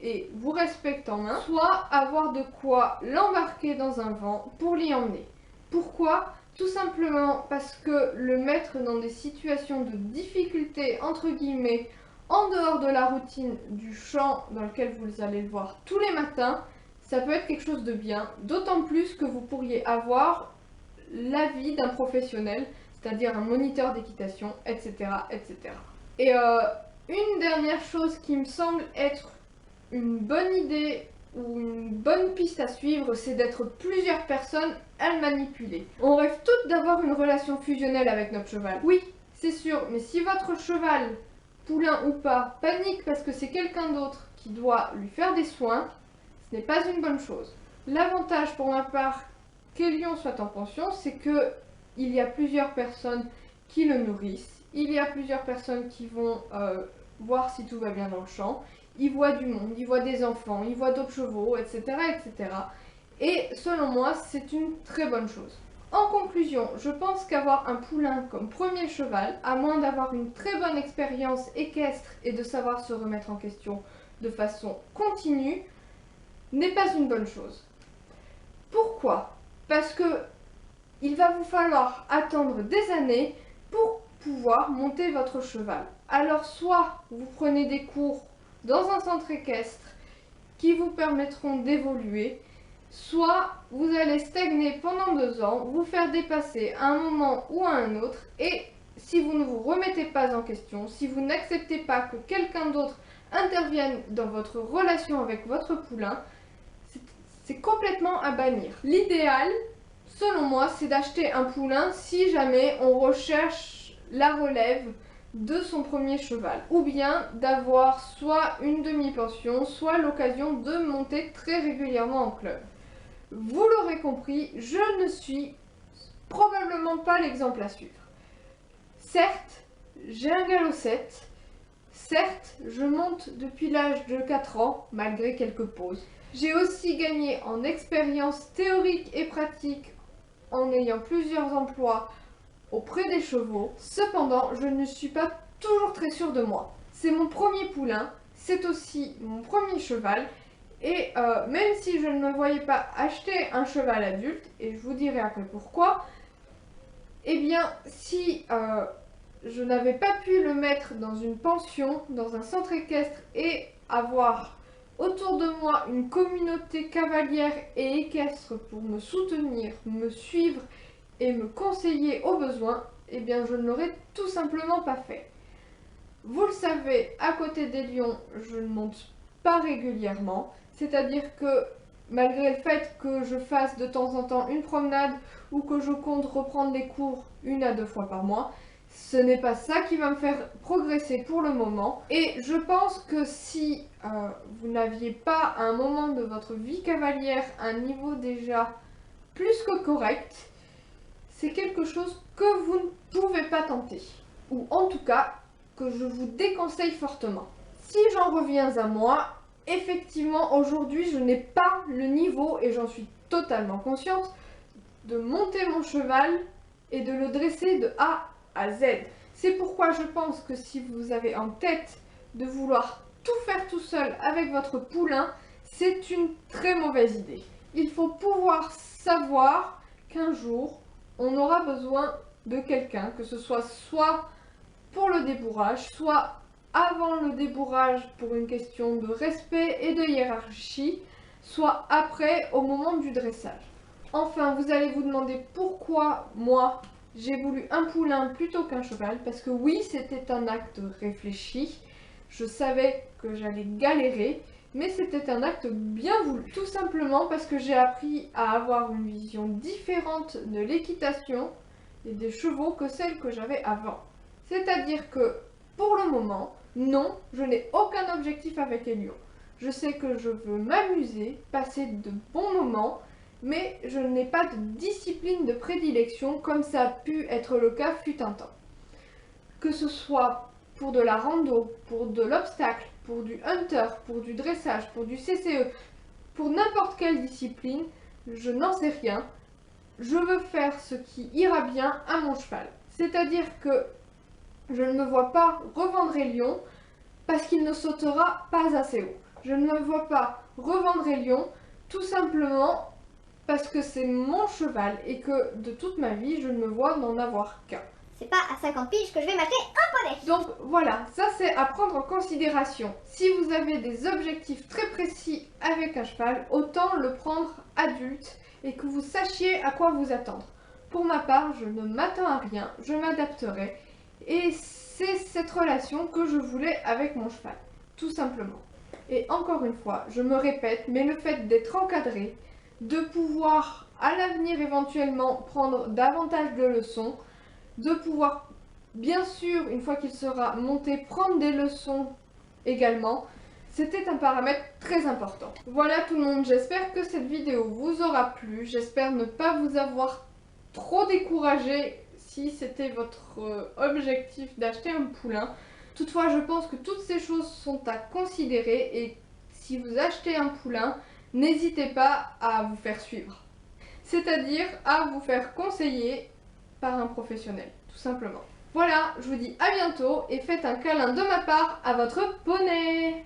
et vous respecte en main, soit avoir de quoi l'embarquer dans un vent pour l'y emmener. Pourquoi ? Tout simplement parce que le mettre dans des situations de difficulté, entre guillemets, en dehors de la routine du champ dans lequel vous allez le voir tous les matins, ça peut être quelque chose de bien, d'autant plus que vous pourriez avoir l'avis d'un professionnel, c'est-à-dire un moniteur d'équitation, etc., etc. Et une dernière chose qui me semble être une bonne idée ou une bonne piste à suivre, c'est d'être plusieurs personnes à le manipuler. On rêve toutes d'avoir une relation fusionnelle avec notre cheval. Oui, c'est sûr, mais si votre cheval, poulain ou pas, panique parce que c'est quelqu'un d'autre qui doit lui faire des soins, ce n'est pas une bonne chose. L'avantage pour ma part qu'Elion soit en pension, c'est que il y a plusieurs personnes qui le nourrissent, il y a plusieurs personnes qui vont voir si tout va bien dans le champ, il voit du monde, il voit des enfants, il voit d'autres chevaux, etc., etc. Et selon moi, c'est une très bonne chose. En conclusion, je pense qu'avoir un poulain comme premier cheval, à moins d'avoir une très bonne expérience équestre et de savoir se remettre en question de façon continue, n'est pas une bonne chose. Pourquoi ? Parce que il va vous falloir attendre des années pour pouvoir monter votre cheval. Alors soit vous prenez des cours dans un centre équestre qui vous permettront d'évoluer, soit vous allez stagner pendant 2 ans, vous faire dépasser à un moment ou à un autre, et si vous ne vous remettez pas en question, si vous n'acceptez pas que quelqu'un d'autre intervienne dans votre relation avec votre poulain, c'est complètement à bannir. L'idéal, selon moi, c'est d'acheter un poulain si jamais on recherche la relève de son premier cheval, ou bien d'avoir soit une demi-pension, soit l'occasion de monter très régulièrement en club. Vous l'aurez compris, je ne suis probablement pas l'exemple à suivre. Certes, j'ai un galop 7, certes, je monte depuis l'âge de 4 ans, malgré quelques pauses. J'ai aussi gagné en expérience théorique et pratique en ayant plusieurs emplois auprès des chevaux. Cependant, je ne suis pas toujours très sûre de moi. C'est mon premier poulain, c'est aussi mon premier cheval, et même si je ne me voyais pas acheter un cheval adulte, et je vous dirai après pourquoi, eh bien, si je n'avais pas pu le mettre dans une pension, dans un centre équestre, et avoir autour de moi une communauté cavalière et équestre pour me soutenir, me suivre et me conseiller au besoin, eh bien je ne l'aurais tout simplement pas fait. Vous le savez, à côté des lions, je ne monte pas régulièrement, c'est-à-dire que malgré le fait que je fasse de temps en temps une promenade ou que je compte reprendre les cours 1 à 2 fois par mois, ce n'est pas ça qui va me faire progresser pour le moment. Et je pense que si vous n'aviez pas à un moment de votre vie cavalière un niveau déjà plus que correct, c'est quelque chose que vous ne pouvez pas tenter. Ou en tout cas, que je vous déconseille fortement. Si j'en reviens à moi, effectivement, aujourd'hui, je n'ai pas le niveau, et j'en suis totalement consciente, de monter mon cheval et de le dresser de A à Z. C'est pourquoi je pense que si vous avez en tête de vouloir tout faire tout seul avec votre poulain, c'est une très mauvaise idée. Il faut pouvoir savoir qu'un jour, on aura besoin de quelqu'un, que ce soit pour le débourrage, soit avant le débourrage pour une question de respect et de hiérarchie, soit après au moment du dressage. Enfin, vous allez vous demander pourquoi moi j'ai voulu un poulain plutôt qu'un cheval, parce que oui, c'était un acte réfléchi, je savais que j'allais galérer, mais c'était un acte bien voulu. Tout simplement parce que j'ai appris à avoir une vision différente de l'équitation et des chevaux que celle que j'avais avant. C'est-à-dire que, pour le moment, non, je n'ai aucun objectif avec Elion. Je sais que je veux m'amuser, passer de bons moments, mais je n'ai pas de discipline de prédilection comme ça a pu être le cas fut un temps. Que ce soit pour de la rando, pour de l'obstacle, pour du hunter, pour du dressage, pour du CCE, pour n'importe quelle discipline, je n'en sais rien. Je veux faire ce qui ira bien à mon cheval. C'est-à-dire que je ne me vois pas revendre Elion parce qu'il ne sautera pas assez haut. Je ne me vois pas revendre Elion, tout simplement parce que c'est mon cheval et que de toute ma vie, je ne me vois n'en avoir qu'un. C'est pas à 50 piges que je vais m'acheter un poney. Donc voilà, ça c'est à prendre en considération. Si vous avez des objectifs très précis avec un cheval, autant le prendre adulte et que vous sachiez à quoi vous attendre. Pour ma part, je ne m'attends à rien, je m'adapterai et c'est cette relation que je voulais avec mon cheval, tout simplement. Et encore une fois, je me répète, mais le fait d'être encadré, de pouvoir à l'avenir éventuellement prendre davantage de leçons, de pouvoir, bien sûr, une fois qu'il sera monté, prendre des leçons également, c'était un paramètre très important. Voilà tout le monde, j'espère que cette vidéo vous aura plu, j'espère ne pas vous avoir trop découragé si c'était votre objectif d'acheter un poulain. Toutefois, je pense que toutes ces choses sont à considérer et si vous achetez un poulain, n'hésitez pas à vous faire suivre. C'est-à-dire à vous faire conseiller par un professionnel, tout simplement. Voilà, je vous dis à bientôt et faites un câlin de ma part à votre poney.